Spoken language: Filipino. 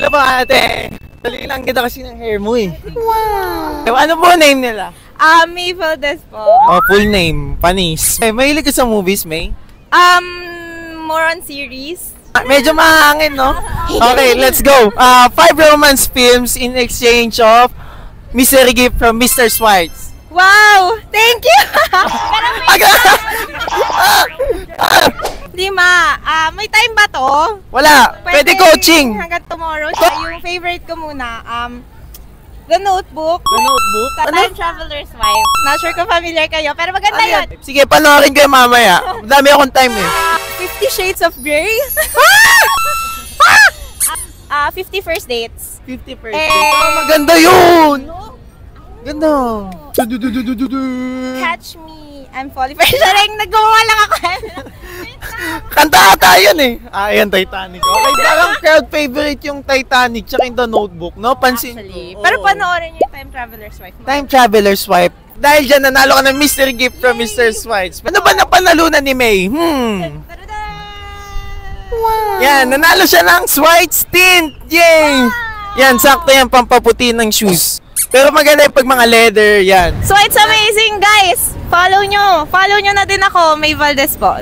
Ano ba ate? Dali lang kita kasi ng hair mo eh. Wow! Ano po name nila? May Valdez po. Oh, full name. Panis. Mahilig ka sa movies, May? More on series. Medyo mahangin, no? Okay, let's go. 5 romance films in exchange of mystery gift from Mr. Swites. Wow! Thank you! Lima. May time ba to? Wala. Pwede coaching. Hanggang tomorrow. Yung favorite ko muna, The Notebook. The Notebook? Time Traveler's Wife. Not sure kung familiar kayo, pero maganda yun. Sige, panoorin kayo mamaya. Dami akong time eh. 50 Shades of Grey. 50 First Dates. 50 First Dates. Maganda yun! Ganda. Catch Me, I'm Falling for You. Naggumawa lang ako. Kanta ata yun eh. Ayan, Titanic. Okay, parang crowd favorite yung Titanic tsaka yung The Notebook, no? Pansin ko. Pero panoorin niyo yung Time Traveler's Wife. Time Traveler's Wife. Dahil dyan, nanalo ka ng mystery gift from Mr. Swites. Ano ba napanalunan ni May? Wow. Yan, nanalo siya ng Swites tint. Yay! Yan, sakto yan, pampaputi ng shoes. Pero maganda yung pag mga leather, yan. So it's amazing, guys! Follow nyo na din ako, May Valdez po.